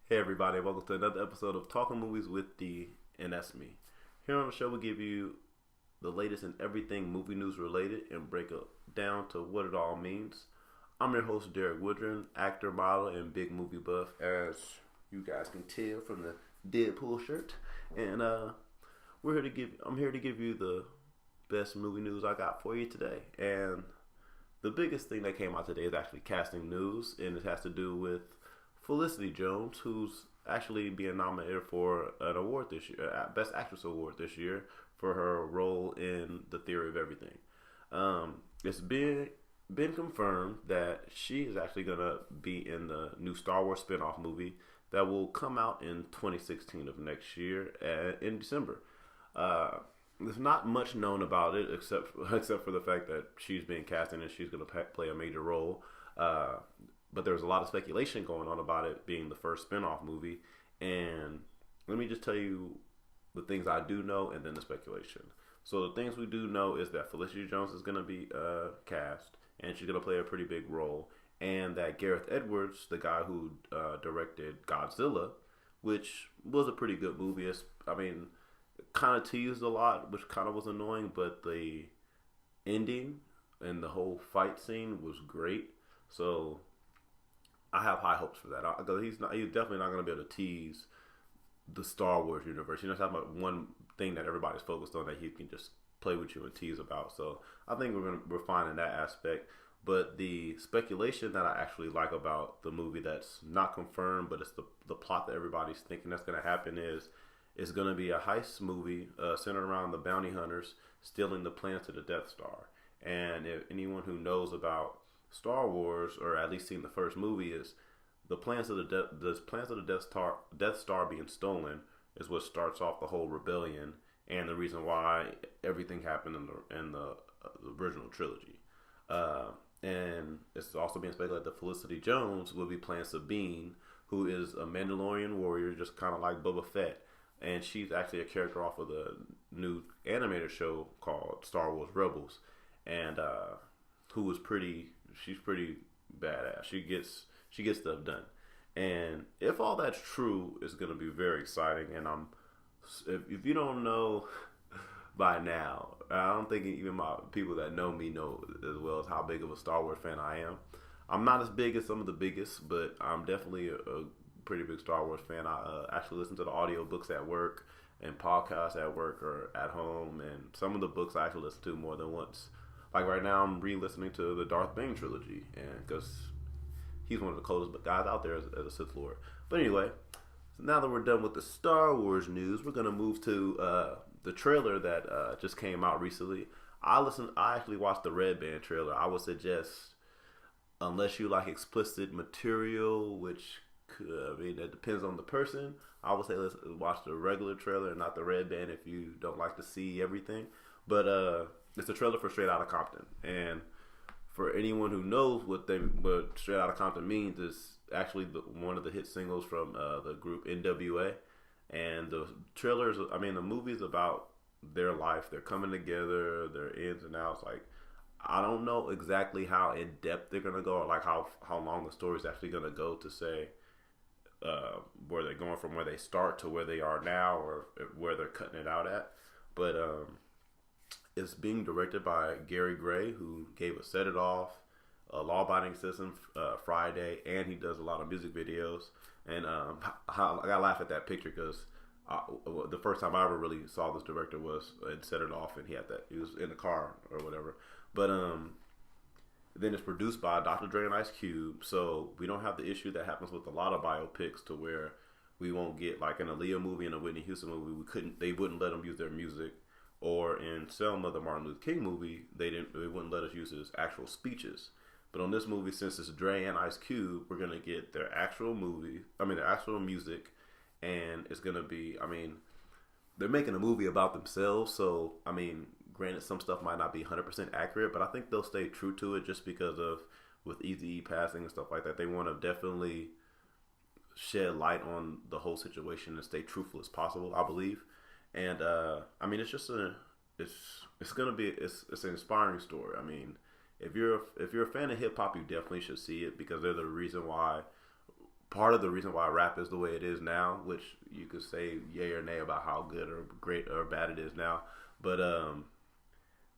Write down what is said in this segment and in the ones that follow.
Hey everybody, welcome to another episode of Talking Movies with D, and that's me. Here on the show we give you the latest in everything movie news related and break it down to what it all means. I'm your host Derek Woodrum, actor, model, and big movie buff, as you guys can tell from the Deadpool shirt. And I'm here to give you the best movie news I got for you today. And the biggest thing that came out today is actually casting news, and it has to do with Felicity Jones, who's actually being nominated for an award this year, Best Actress award this year, for her role in The Theory of Everything. It's been confirmed that she is actually going to be in the new Star Wars spinoff movie that will come out in 2016 of next year in December. There's not much known about it except for the fact that she's being cast in and she's going to play a major role. But there's a lot of speculation going on about it being the first spinoff movie. And let me just tell you the things I do know and then the speculation. So the things we do know is that Felicity Jones is going to be cast and she's going to play a pretty big role. And that Gareth Edwards, the guy who directed Godzilla, which was a pretty good movie. Kind of teased a lot, which kind of was annoying, but the ending and the whole fight scene was great. So I have high hopes for that. He's definitely not going to be able to tease the Star Wars universe. You know, it's talking about one thing that everybody's focused on that he can just play with you and tease about. So I think we're fine in that aspect. But the speculation that I actually like about the movie that's not confirmed, but it's the plot that everybody's thinking that's going to happen is it's going to be a heist movie centered around the bounty hunters stealing the plans to the Death Star. And if anyone who knows about Star Wars, or at least seen the first movie, is the plans of the Death Star being stolen is what starts off the whole rebellion and the reason why everything happened in the original trilogy. And it's also being speculated that Felicity Jones will be playing Sabine, who is a Mandalorian warrior, just kind of like Boba Fett. And she's actually a character off of the new animated show called Star Wars Rebels, and she's pretty badass. She gets stuff done, and if all that's true, it's gonna be very exciting. And if you don't know by now, I don't think even my people that know me know as well as how big of a Star Wars fan I am. I'm not as big as some of the biggest, but I'm definitely a pretty big Star Wars fan. I actually listen to the audiobooks at work and podcasts at work or at home, and some of the books I actually listen to more than once. Like right now, I'm re-listening to the Darth Bane trilogy, and because he's one of the coolest guys out there as a Sith Lord. But anyway, so now that we're done with the Star Wars news, we're gonna move to the trailer that just came out recently. I actually watched the Red Band trailer. I would suggest, unless you like explicit material, which that depends on the person, I would say let's watch the regular trailer and not the Red Band if you don't like to see everything. But it's a trailer for Straight Outta Compton, and for anyone who knows what Straight Outta Compton means, is actually one of the hit singles from the group NWA. And the the movie's about their life, their coming together, their ins and outs. Like, I don't know exactly how in depth they're gonna go, or like how long the story's actually gonna go to say where they're going from where they start to where they are now, or where they're cutting it out at. But it's being directed by Gary Gray, who gave us Set It Off, Law Abiding Citizen, Friday, and he does a lot of music videos. And I gotta laugh at that picture because the first time I ever really saw this director was in Set It Off, and he was in the car or whatever. But then it's produced by Dr. Dre and Ice Cube, so we don't have the issue that happens with a lot of biopics to where we won't get, like in a Aaliyah movie and a Whitney Houston movie, they wouldn't let them use their music. Or in Selma, the Martin Luther King movie, they wouldn't let us use his actual speeches. But on this movie, since it's Dre and Ice Cube, we're gonna get their actual music, and it's gonna be, they're making a movie about themselves, so granted, some stuff might not be 100% accurate, but I think they'll stay true to it just because of with Eazy-E passing and stuff like that. They want to definitely shed light on the whole situation and stay truthful as possible, I believe. And it's just it's gonna be it's an inspiring story. If you're a fan of hip hop, you definitely should see it because they're the reason why part of the reason why rap is the way it is now, which you could say yay or nay about how good or great or bad it is now. But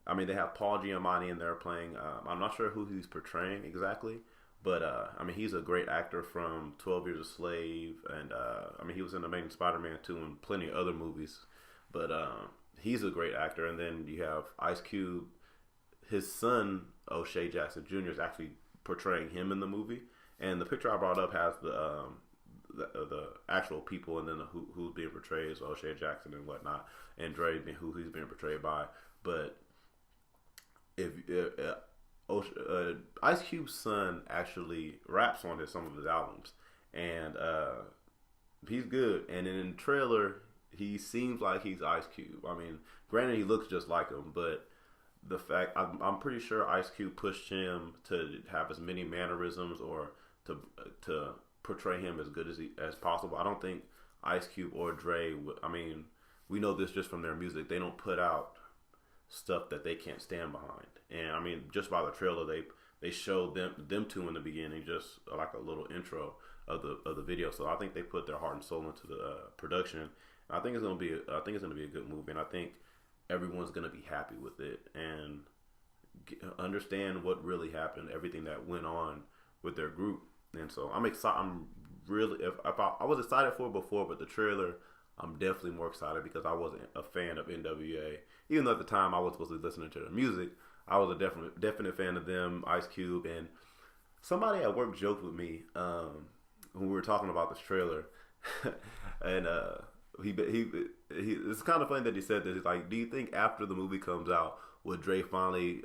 I mean, they have Paul Giamatti in there playing. I'm not sure who he's portraying exactly, but I mean, he's a great actor from 12 Years a Slave, and I mean, he was in Amazing Spider-Man 2 and plenty of other movies. But he's a great actor. And then you have Ice Cube. His son, O'Shea Jackson Jr., is actually portraying him in the movie. And the picture I brought up has the actual people, and then who's being portrayed is O'Shea Jackson and whatnot, and Dre who he's being portrayed by. But if Ice Cube's son actually raps on some of his albums, and he's good. And then in the trailer, he seems like he's Ice Cube. I mean, granted, he looks just like him, but the fact I'm pretty sure Ice Cube pushed him to have as many mannerisms or to portray him as good as possible. I don't think Ice Cube or Dre I mean, we know this just from their music. They don't put out stuff that they can't stand behind. And I mean, just by the trailer, they showed them two in the beginning, just like a little intro of the video. So I think they put their heart and soul into the production. And I think it's gonna be a good movie, and I think everyone's gonna be happy with it and understand what really happened, everything that went on with their group. And so I'm excited. I'm really, if I was excited for it before, but the trailer, I'm definitely more excited because I wasn't a fan of NWA. Even though at the time I was supposed to be listening to their music, I was a definite fan of them, Ice Cube. And somebody at work joked with me when we were talking about this trailer, and he it's kind of funny that he said this. He's like, do you think after the movie comes out, would Dre finally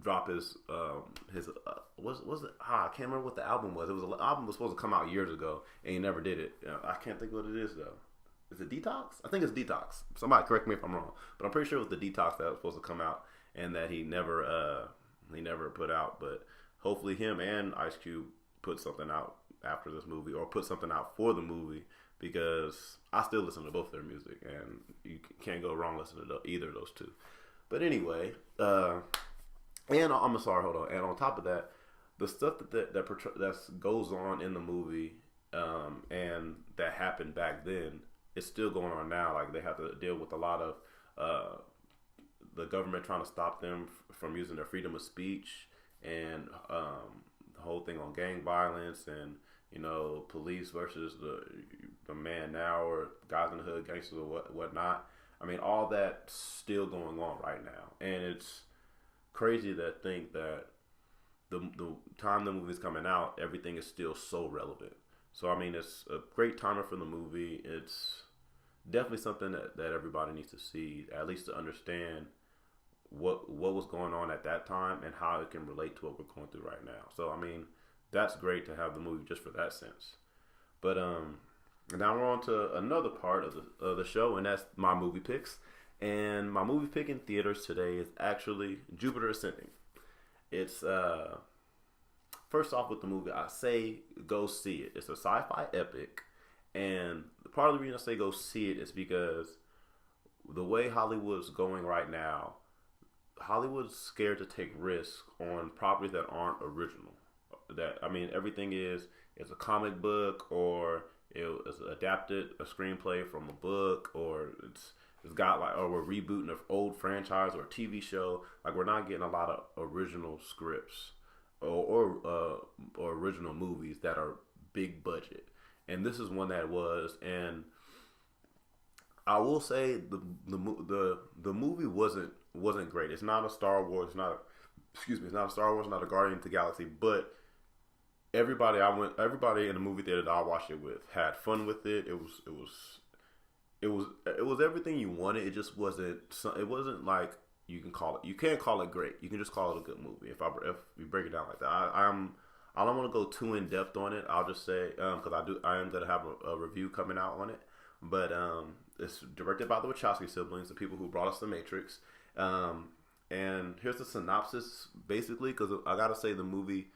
drop his was it? I can't remember what the album was. It was an album was supposed to come out years ago, and he never did it. I can't think what it is though. Is it Detox? I think it's Detox. Somebody correct me if I'm wrong, but I'm pretty sure it was the Detox that was supposed to come out, and that he never put out. But hopefully, him and Ice Cube put something out after this movie, or put something out for the movie, because I still listen to both their music, and you can't go wrong listening to either of those two. But anyway, and I'm sorry, hold on. And on top of that, the stuff that goes on in the movie, and that happened back then, it's still going on now. Like, they have to deal with a lot of the government trying to stop them from using their freedom of speech, and the whole thing on gang violence, and police versus the man now, or guys in the hood, gangsters or whatnot. I mean, all that's still going on right now, and it's crazy to think that the time the movie's coming out, everything is still so relevant. So I mean, it's a great timer for the movie. It's definitely something that everybody needs to see, at least to understand what was going on at that time and how it can relate to what we're going through right now. So I mean, that's great to have the movie just for that sense. But now we're on to another part of the show, and that's my movie picks. And my movie pick in theaters today is actually Jupiter Ascending. It's first off with the movie, I say go see it. It's a sci-fi epic, and part of the reason I say go see it is because the way Hollywood's going right now, Hollywood's scared to take risks on properties that aren't original. Everything it's a comic book, or it's adapted a screenplay from a book, or it's got or we're rebooting an old franchise or a TV show. Like, we're not getting a lot of original scripts or original movies that are big budget. And this is one that was. And I will say the movie wasn't great. It's not a Star Wars. It's not a Star Wars. Not a Guardian of the Galaxy. But everybody in the movie theater that I watched it with had fun with it. It was everything you wanted. It just wasn't. It wasn't like you can't call it great. You can just call it a good movie. If you break it down like that, I don't want to go too in depth on it. I'll just say because I am gonna have a review coming out on it. But it's directed by the Wachowski siblings, the people who brought us The Matrix. And here's the synopsis, basically, because I gotta say the movie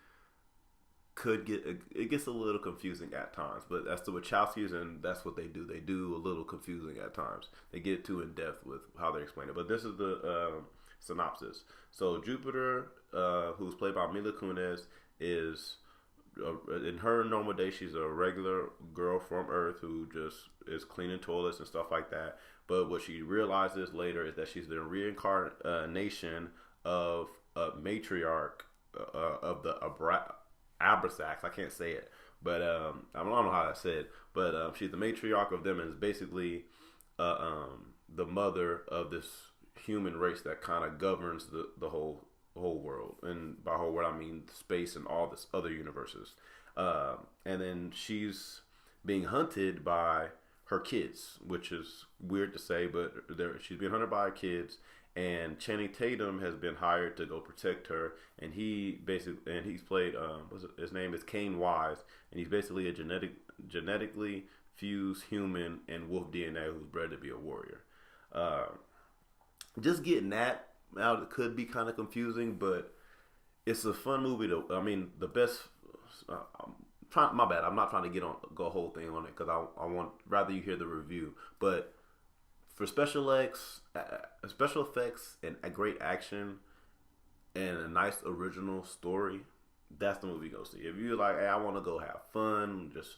gets a little confusing at times, but that's the Wachowskis, and that's what they do. They do a little confusing at times. They get too in depth with how they explain it. But this is the synopsis. So Jupiter, who's played by Mila Kunis, is in her normal day, she's a regular girl from Earth who just is cleaning toilets and stuff like that. But what she realizes later is that she's the reincarnation of a matriarch of the Abrasax. I can't say it, but I don't know how that's said. But she's the matriarch of them, and is basically the mother of this human race that kind of governs the whole world. And by whole world, I mean space and all this other universes. And then she's being hunted by her kids, which is weird to say, but she's being hunted by her kids. And Channing Tatum has been hired to go protect her, and he's played his name is Kane Wise, and he's basically a genetically fused human and wolf DNA who's bred to be a warrior. Just getting that out could be kind of confusing, but it's a fun movie the best. My bad. I'm not trying to go a whole thing on it because I want rather you hear the review, but. For special effects and a great action and a nice original story, that's the movie you go see. If you're like, hey, I want to go have fun, just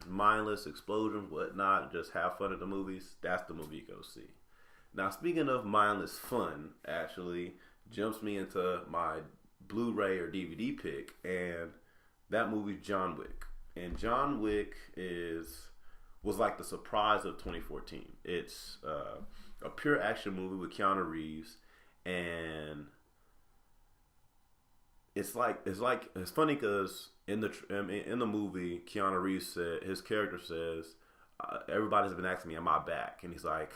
mindless explosions, whatnot, just have fun at the movies, that's the movie you go see. Now, speaking of mindless fun, actually jumps me into my Blu-ray or DVD pick, and that movie's John Wick. And John Wick was like the surprise of 2014. It's a pure action movie with Keanu Reeves, and it's funny because in the movie, Keanu Reeves his character says, everybody's been asking me, am I back? And he's like,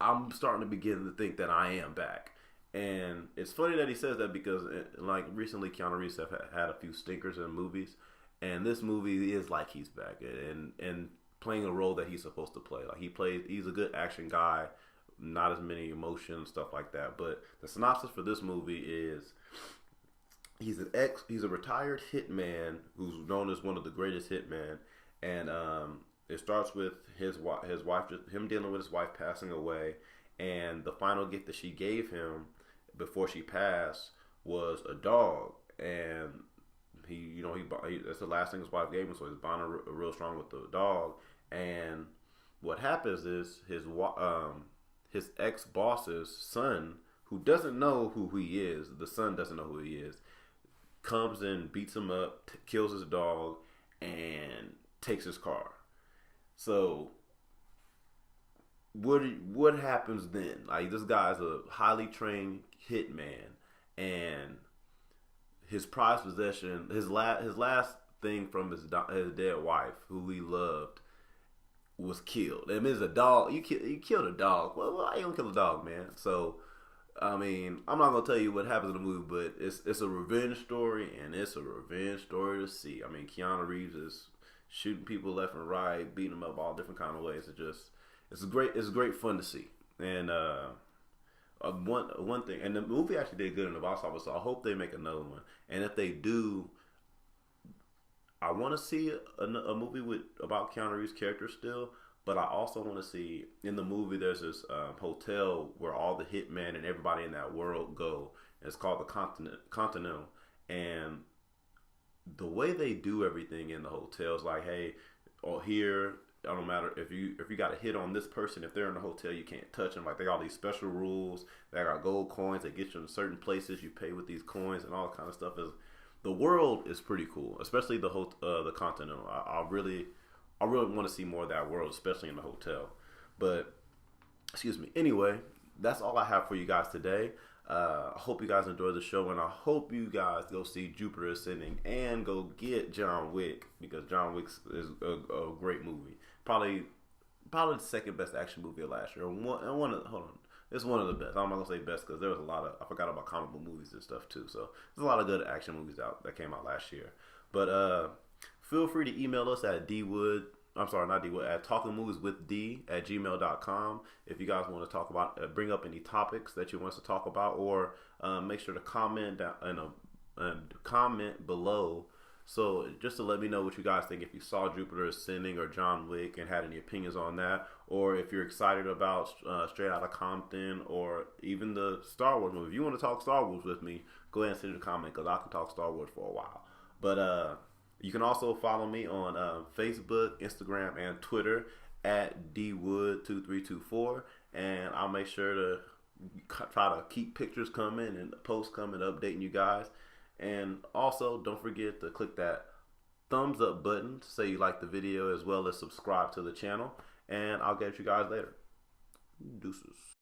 I'm starting to begin to think that I am back. And it's funny that he says that because like recently Keanu Reeves have had a few stinkers in movies, and this movie is like he's back and playing a role that he's supposed to play. Like he's a good action guy, not as many emotions, stuff like that. But the synopsis for this movie is he's a retired hitman who's known as one of the greatest hitmen, and it starts with his wife, him dealing with his wife passing away, and the final gift that she gave him before she passed was a dog, and he that's the last thing his wife gave him, so he's bonding real strong with the dog. And what happens is his ex-boss's son, who doesn't know who he is, the son doesn't know who he is, comes and beats him up, kills his dog, and takes his car. So what happens then? Like, this guy's a highly trained hitman, and his prized possession, his last thing from his dead wife, who he loved, was killed. I mean, it's a dog. You killed a dog. Well, why you don't kill a dog, man? So, I mean, I'm not gonna tell you what happens in the movie, but it's a revenge story, and it's a revenge story to see. I mean, Keanu Reeves is shooting people left and right, beating them up all different kind of ways. It's great fun to see. And one thing, and the movie actually did good in the box office, so I hope they make another one. And if they do, I want to see a movie about Keanu Reeves' character still, but I also want to see, in the movie, there's this hotel where all the hitmen and everybody in that world go. It's called the Continental, and the way they do everything in the hotel is like, hey, or here, it don't matter if you got a hit on this person, if they're in the hotel, you can't touch them. Like, they got all these special rules. They got gold coins that get you in certain places. You pay with these coins and all that kind of stuff. The world is pretty cool, especially the Continental. I really want to see more of that world, especially in the hotel. But excuse me. Anyway, that's all I have for you guys today. I hope you guys enjoyed the show, and I hope you guys go see Jupiter Ascending and go get John Wick, because John Wick is a great movie. Probably the second best action movie of last year. It's one of the best. I'm not gonna say best because there was a lot of, I forgot about comic book movies and stuff too. So there's a lot of good action movies out that came out last year. But feel free to email us at at talkingmovieswithd@gmail.com if you guys want to talk about, bring up any topics that you want us to talk about, or make sure to comment down and comment below. So just to let me know what you guys think, if you saw Jupiter Ascending or John Wick and had any opinions on that, or if you're excited about Straight Outta Compton or even the Star Wars movie. If you want to talk Star Wars with me, go ahead and send a comment, because I can talk Star Wars for a while. But You can also follow me on Facebook, Instagram, and Twitter at dwood2324, and I'll make sure to try to keep pictures coming and posts coming, updating you guys. And also, don't forget to click that thumbs up button to say you like the video, as well as subscribe to the channel. And I'll catch you guys later. Deuces.